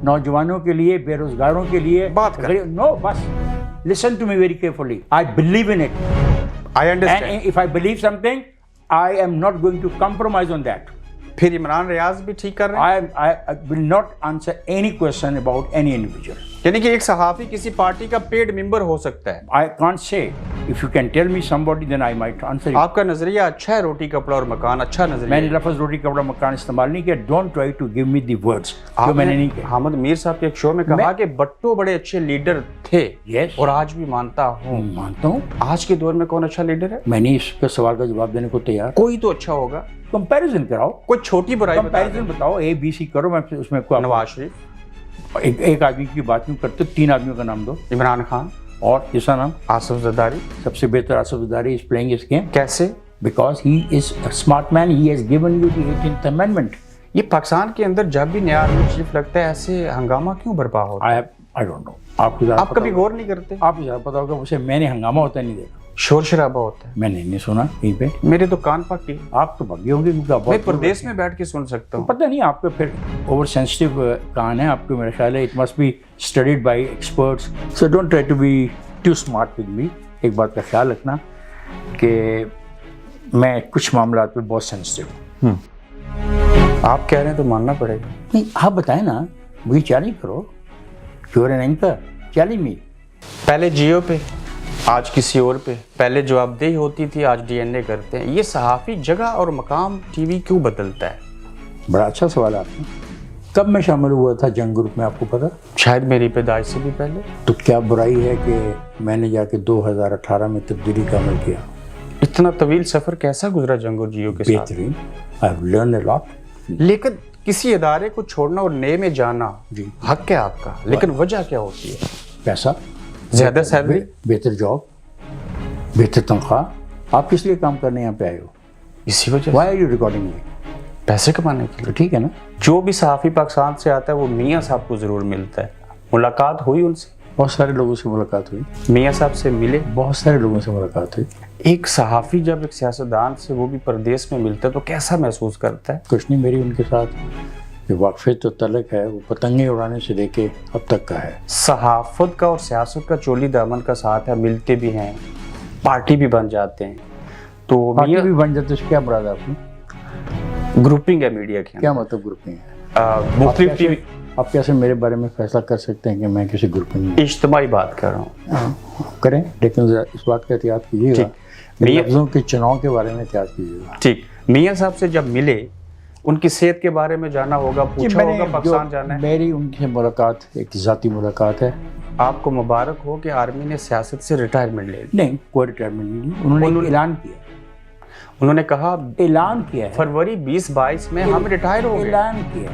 نوجوانوں کے لیے, بے روزگاروں کے لیے بات کریں. نو بس listen to me very carefully. I believe in it. I understand. And if I believe something, I am not going to compromise on that. پھر عمران ریاض بھی ٹھیک کر رہے ہیں. I will not answer any question about any individual. یعنی کہ ایک صحافی کسی پارٹی کا پیڈ ممبر ہو سکتا ہے. I can't say. If you can tell me somebody, then I might answer you. آپ کا نظریہ اچھا ہے, روٹی کپڑا اور مکان اچھا نظریہ میں نے ہے. لفظ روٹی کپڑا مکان استعمال نہیں کیا. Don't try to give me the words. جو میں نے نہیں کیا. حامد میر صاحب کے ایک شو میں کہا کہ بٹو بڑے اچھے لیڈر تھے. Yes. اور آج بھی مانتا ہوں. مانتا ہوں. آج کے دور میں کون اچھا لیڈر ہے؟ میں نہیں اس کے سوال کا جواب دینے کو تیار. کوئی تو اچھا ہوگا. کمپیریزن کراؤ. کوئی چھوٹی برائی کمپیریزن بتاؤ. اے بی سی کرو. میں اس میں کوئی نواز شریف, ایک آدمی کی بات نہیں کرتے, 3 آدمیوں کا نام دو. عمران خان, اور کس کا نام؟ آصف زرداری. سب سے بہتر Asif Zardari is playing his game کیسے؟ because he is a smart man. He has given you the 18th amendment. یہ پاکستان کے اندر جب بھی نیا آرمی چیف لگتا ہے ایسے ہنگامہ کیوں برپا ہوتا ہے؟ I don't know. آپ کو آپ کبھی غور نہیں کرتے؟ آپ کو زیادہ پتا ہوگا. اسے میں نے ہنگامہ ہوتا نہیں دیکھا. شور شرابہ ہوتا ہے. میں نے نہیں سنا کہیں پہ. میرے تو کان پکی. آپ تو بھگے ہوں گے کیونکہ میں پردیس میں بیٹھ کے سن سکتا ہوں. پتہ نہیں آپ کو پھر اوور سینسٹیو کان ہے آپ کو. میرا خیال ہے it must be studied by experts. So don't try to be too smart with me. ایک بات کا خیال رکھنا کہ میں کچھ معاملات پہ بہت سینسٹیو ہوں. آپ کہہ رہے ہیں تو ماننا پڑے گا. نہیں آپ بتائیں نا, مجھے چیلنج کرو. You N anchor, challenge me. پہلے جیو پہ, آج کسی اور پہ. پہلے جواب دہی ہوتی تھی, آج ڈی این اے کرتے ہیں. یہ صحافی جگہ اور مقام ٹی وی کیوں بدلتا ہے؟ بڑا اچھا سوال ہے آپ نے. کب میں شامل ہوا تھا جنگ گروپ میں, آپ کو پتا؟ شاید میری پیدائش سے بھی پہلے. تو کیا برائی ہے کہ میں نے جا کے 2018 میں تبدیلی کا عمل کیا؟ اتنا طویل سفر کیسا گزرا جنگ اور جیو کے ساتھ؟ بہترین. I have learned a lot. لیکن کسی ادارے کو چھوڑنا اور نئے میں جانا جی حق ہے آپ کا, لیکن وجہ کیا ہوتی ہے؟ پیسہ, زیادہ سیلری, بہتر جاب, بہتر تنخواہ. آپ کس لیے کام کرنے یہاں پہ آئے ہو؟ اسی وجہ Why are you recording me? پیسے کمانے کے تو لیے. ٹھیک ہے نا. جو بھی صحافی پاکستان سے آتا ہے وہ میاں صاحب کو ضرور ملتا ہے. ملاقات ہوئی ان سے؟ بہت سارے لوگوں سے ملاقات ہوئی. میاں صاحب سے ملے؟ بہت سارے لوگوں سے ملاقات ہوئی. ایک صحافی جب ایک سیاستدان سے, وہ بھی پردیس میں ملتا ہے, تو کیسا محسوس کرتا ہے؟ کچھ نہیں, میری ان کے ساتھ جو واقفیت و تعلق ہے وہ پتنگیں اڑانے سے لے کے اب تک کا ہے. صحافت کا اور سیاست کا چولی دامن کا ساتھ ہے, ملتے بھی ہیں, پارٹی بھی بن جاتے ہیں. تو پارٹی بھی بن جاتے. اس کیا مراد ہے آپ نے؟ گروپنگ ہے میڈیا کے. کیا مطلب گروپنگ ہے؟ مختلف ٹی وی. آپ کیسے میرے بارے میں فیصلہ کر سکتے ہیں کہ میں کسی گروپ میں؟ اجتماعی بات کر رہا ہوں. کریں, لیکن ذرا اس بات کا احتیاط کیجیے گا. لفظوں کے چناؤ کے بارے میں احتیاط کیجیے گا. ٹھیک. میاں صاحب سے جب ملے, ان کی صحت کے بارے میں جانا ہوگا, پوچھا ہوگا پاکستان جانا ہے. میری ان سے ملاقات ایک ذاتی ملاقات ہے. آپ کو مبارک ہو کہ آرمی نے سیاست سے ریٹائرمنٹ لے لی. نہیں, کوئی ریٹائرمنٹ نہیں. انہوں نے اعلان کیا. انہوں نے کہا اعلان کیا ہے فروری 2022 میں ہم ریٹائر ہو گئے. اعلان کیا.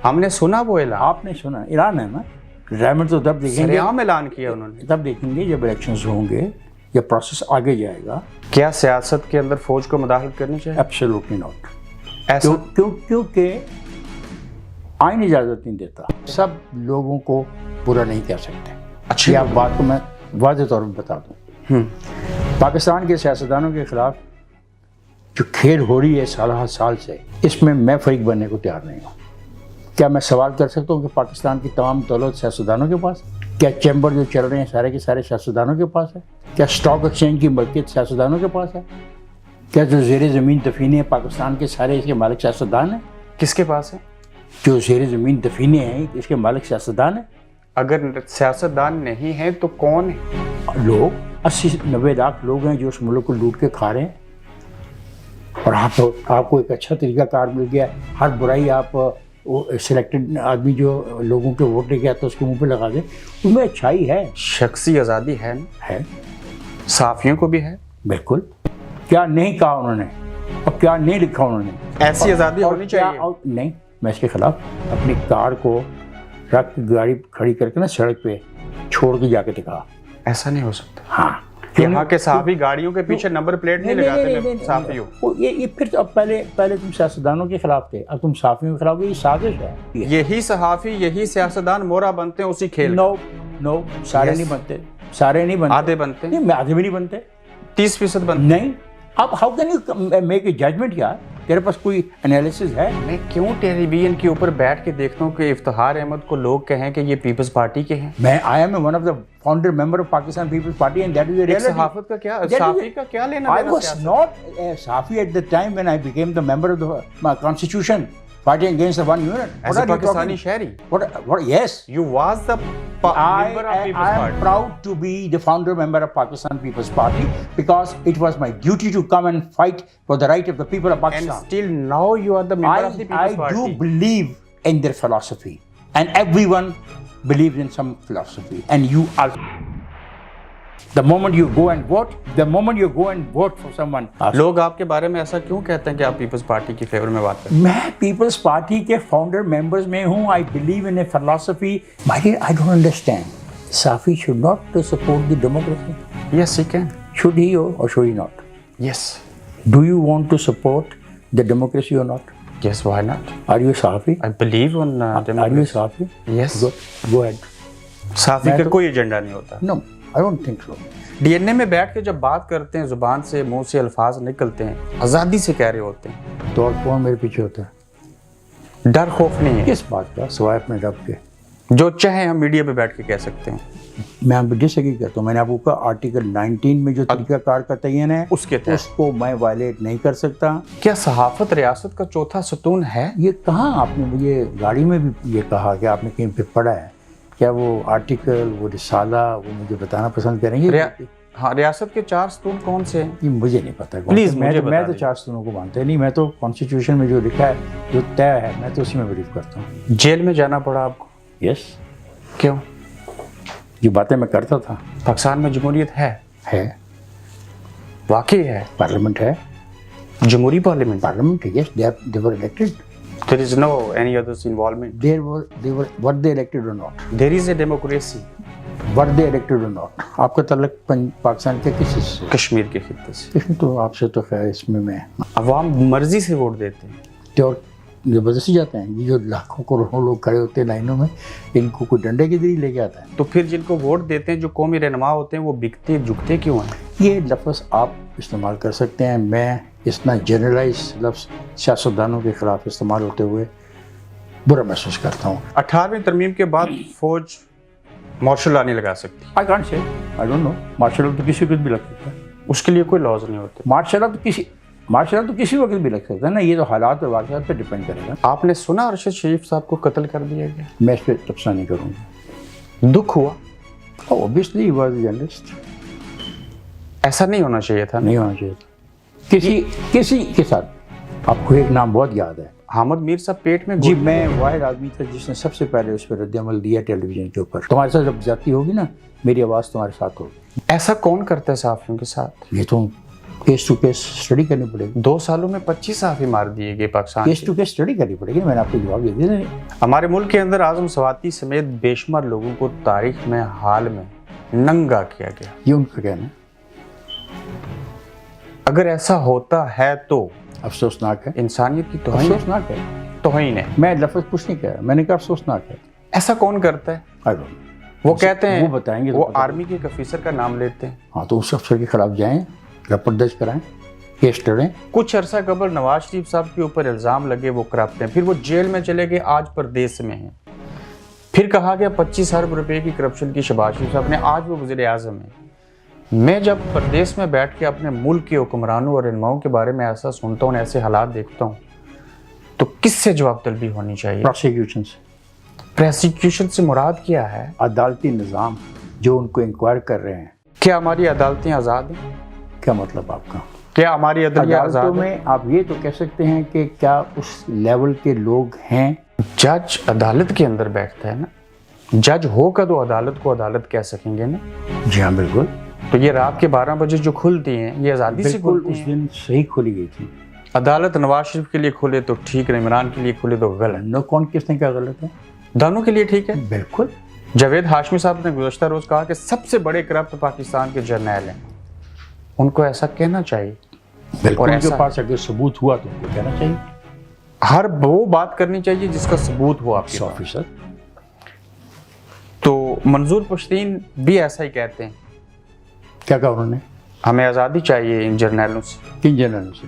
ہم نے سنا وہ اعلان. آپ نے سنا اعلان ہے نا. ریٹائرمنٹ تو تب دیکھیں گے, عام اعلان کیا انہوں نے. تب دیکھیں گے جب الیکشنز ہوں گے یا پروسیس آگے جائے گا. کیا سیاست کے اندر فوج کو مداخلت کرنی چاہیے؟ Absolutely not. ایسا کیونکہ آئین اجازت نہیں دیتا. سب لوگوں کو برا نہیں کہہ سکتے. اچھی آپ بات کو میں واضح طور پر بتا دوں. پاکستان کے سیاستدانوں کے خلاف جو کھیل ہو رہی ہے سالہ سال سے, اس میں میں فریق بننے کو تیار نہیں ہوں. کیا میں سوال کر سکتا ہوں کہ پاکستان کی تمام دولت سیاستدانوں کے پاس؟ کیا چیمبر جو چل رہے ہیں سارے کے سارے سیاستدانوں کے پاس ہے؟ کیا اسٹاک ایکسچینج کی ملکیت سیاستدانوں کے پاس ہے؟ کیا جو زیر زمین دفینے ہیں پاکستان کے سارے اس کے مالک سیاستدان ہیں؟ کس کے پاس ہے؟ جو زیر زمین دفینے ہیں اس کے مالک سیاستدان ہیں. اگر سیاستدان نہیں ہیں تو کون ہے؟ لوگ 80-90 لاکھ لوگ ہیں جو اس ملک کو لوٹ کے کھا رہے ہیں. اور آپ کو ایک اچھا طریقہ کار مل گیا. ہر برائی آپ سلیکٹڈ آدمی جو لوگوں کے ووٹ لے کے آتا ہے اس کے منہ پہ لگا دیں. ان میں اچھائی ہے, شخصی آزادی ہے نا. ہے, صحافیوں کو بھی ہے. بالکل. کیا نہیں کہا انہوں نے اور کیا نہیں لکھا انہوں نے. ایسی آزادی ہونی چاہیے. نہیں, میں اس کے خلاف. اپنی کار کو رکھ گاڑی کھڑی کر کے نا سڑک پہ چھوڑ کے جا کے دکھا. ایسا نہیں ہو سکتا. ہاں, یہاں کے صحافی گاڑیوں کے پیچھے نمبر پلیٹ نہیں لگاتے صحافیوں. یہ پھر اب پہلے تم سیاستدانوں کے خلاف تھے, اب تم صحافیوں کے خلاف. یہ سازش ہے. یہی صحافی یہی سیاستدان مورا بنتے ہیں اسی کھیل. نو سارے نہیں بنتے. سارے نہیں بنتے. آدھے بنتے ہیں. آدھے بھی نہیں بنتے. 30% بنتے. نہیں. اب how can you make a judgement یار. تیرے پاس کوئی انالیسس ہے؟ میں کیوں ٹیلی ویژن کے اوپر بیٹھ کے دیکھتا ہوں کہ افتخار احمد کو لوگ کہیں کہ یہ پیپلز پارٹی کے ہیں. میں I am one of the founder member of Pakistan Peoples Party and that is a reality. صحافت کا کیا صحافی کا کیا لینا I دینا was سیاست؟ not a Safi at the time when I became the member of my constitution, fighting against the one unit. As a Pakistani شہری. What? Yes. You was the member of People's I am Party. proud to be the founder member of Pakistan People's Party because it was my duty to come and fight for the right of the people of And Pakistan. still now you are the member of the People's I Party. do believe in their philosophy, and everyone believes in some philosophy, and you also. The moment you go and vote for someone. لوگ آپ کے بارے میں ایسا کیوں کہتے ہیں کہ آپ پیپلز پارٹی کی فیور میں بات کرتے ہیں؟ میں پیپلز پارٹی کے فاؤنڈر ممبرز میں ہوں. I believe in a philosophy. My dear, I don't understand. Safi should not support the democracy. Yes, he can. Should he or should he not? Yes. Do you want to support the democracy or not? Yes, why not? Are you Safi? I believe in Are you democracy. Safi? Yes. Go ahead. صحافی کا کوئی agenda نہیں ہوتا. No, I don't think so. D N A میں بیٹھ کے جب بات کرتے ہیں زبان سے منہ سے الفاظ نکلتے ہیں آزادی سے کہہ رہے ہوتے ہیں. تو اور کون میرے پیچھے ہوتا ہے؟ ڈر خوف نہیں ہے. کس بات کا سوائے اپنے رب کے؟ جو چاہے ہم میڈیا پہ بیٹھ کے کہہ سکتے ہیں. میں آپ جس سے کرتا ہوں. میں نے آپ کو کہا آرٹیکل 19 میں جو طریقہ کار کا تعین ہے اس کے تحت اس کو میں وائلیٹ نہیں کر سکتا. کیا صحافت ریاست کا چوتھا ستون ہے؟ یہ کہاں آپ نے مجھے گاڑی میں بھی یہ کہا کہ آپ نے کہیں پہ پڑھا ہے کیا وہ آرٹیکل وہ رسالہ وہ مجھے بتانا پسند کریں گے؟ ہاں ریاست کے 4 ستون کون سے ہیں؟ یہ مجھے نہیں پتا. پلیز میں تو 4 ستونوں کو مانتا ہی نہیں. میں تو کانسٹیٹیوشن میں جو لکھا ہے جو طے ہے میں تو اسی میں بلیو کرتا ہوں. جیل میں جانا پڑا آپ کو؟ یس. کیوں؟ یہ باتیں میں کرتا تھا. پاکستان میں جمہوریت ہے؟ واقعی ہے. پارلیمنٹ ہے. جمہوری parliament. Yes they were elected. There is no any others involvement. They were what they elected or not. There is a democracy. What they elected or not. آپ کا تعلق پاکستان کے کس سے؟ کشمیر کے خطے سے. اس میں تو آپ سے تو خیر اس میں عوام مرضی سے ووٹ دیتے ہیں. اور زبردستی جاتے ہیں. یہ جو لاکھوں کروڑوں لوگ کھڑے ہوتے ہیں لائنوں میں ان کو کوئی ڈنڈے کی ذریعے لے کے آتا ہے. تو پھر جن کو ووٹ دیتے ہیں جو قومی رہنما ہوتے ہیں وہ بکتے جھکتے کیوں ہیں؟ یہ لفظ آپ استعمال کر سکتے ہیں. میں اتنا جنرلائز لفظ سیاستدانوں کے خلاف استعمال ہوتے ہوئے برا محسوس کرتا ہوں. 18ویں ترمیم کے بعد فوج مارشل لا نہیں لگا سکتی. I can't say. I don't know. Martial تو کسی وقت بھی لگ سکتا ہے. اس کے لیے کوئی لاز نہیں ہوتے. مارشل تو کسی وقت بھی لگ سکتا ہے نا. یہ تو حالات اور واقعات پہ ڈپینڈ کرے گا. آپ نے سنا ارشد شریف صاحب کو قتل کر دیا گیا؟ میں اس پہ تبصرہ نہیں کروں گا. دکھ ہوا؟ Obviously he was a journalist. ایسا نہیں ہونا چاہیے تھا. نہیں ہونا چاہیے تھا. کسی کے ساتھ. آپ کو ایک نام بہت یاد ہے حامد میر صاحب پیٹ میں. جی میں واحد آدمی تھا جس نے سب سے پہلے اس پہ رد عمل دیا ٹیلی ویژن کے اوپر. تمہارے ساتھ جب زیادتی ہوگی نا میری آواز تمہارے ساتھ ہوگی. ایسا کون کرتا ہے صحافیوں کے ساتھ؟ یہ تو کیس ٹو کیس اسٹڈی کرنی پڑے گی. 2 سالوں میں 25 صحافی مار دیے گئے Pakistan. Case to case study کرنی پڑے گی. میں نے آپ کو جواب دے دیا. ہمارے ملک کے اندر اعظم سواتی سمیت بے شمار لوگوں کو تاریخ میں حال میں ننگا کیا گیا. یہ ان کا کہنا ہے. اگر ایسا ہوتا ہے تو افسوسناک ہے. انسانیت کی توہین. افسوسناک ہے. توہین ہے. میں لفظ کچھ نہیں کہہ رہا. میں نے کہا افسوسناک ہے. ایسا کون کرتا ہے؟ I don't know. وہ کہتے ہیں وہ بتائیں گے. وہ آرمی کے ایک افیسر کا نام لیتے ہیں. ہاں تو اس افسر کے خلاف جائیں رپورٹ درج کرائیں کیس لڑیں. کچھ عرصہ قبل نواز شریف صاحب کے اوپر الزام لگے وہ کرپٹ ہیں. پھر وہ جیل میں چلے گئے آج پردیس میں ہیں. پھر کہا گیا 25 ارب روپے کی کرپشن کی شہباز شریف صاحب نے. آج وہ وزیر اعظم ہیں. میں جب پردیس میں بیٹھ کے اپنے ملک کے حکمرانوں اور رہنماؤں کے بارے میں ایسا سنتا ہوں ایسے حالات دیکھتا ہوں تو کس سے جواب طلبی ہونی چاہیے؟ پروسیکیوشن سے. پروسیکیوشن سے مراد کیا ہے؟ عدالتی نظام جو ان کو انکوائر کر رہے ہیں. کیا ہماری عدالتیں آزاد ہیں؟ کیا مطلب آپ کا؟ کیا ہماری عدلیہ آزاد عدالتوں میں آپ یہ تو کہہ سکتے ہیں کہ کیا اس لیول کے لوگ ہیں؟ جج عدالت کے اندر بیٹھتا ہے نا. جج ہوگا تو عدالت کو عدالت کہہ سکیں گے نا. جی ہاں بالکل. تو یہ رات کے 12 بجے جو کھلتی ہیں یہ آزادی سے بالکل کھلتی اس ہیں. دن صحیح کھولی گئی تھی. عدالت نواز شریف کے لیے کھلے تو ٹھیک ہے, عمران کے لیے کھلے تو غلط. نو کون کس نے کیا غلط ہے؟ دونوں کے لیے ٹھیک ہے. بالکل. جاوید ہاشمی صاحب نے گزشتہ روز کہا کہ سب سے بڑے کرپٹ پاکستان کے جرنیل ہیں. ان کو ایسا کہنا چاہیے. بالکل ان کے پاس اگر ثبوت ہوا تو ان کو کہنا چاہیے. ہر وہ بات کرنی چاہیے جس کا ثبوت ہو آپ کے آفیسر. تو منظور پشتین بھی ایسا ہی کہتے ہیں. کیا کہا انہوں نے؟ ہمیں آزادی چاہیے ان جرنیلوں سے. کن جرنیلوں سے؟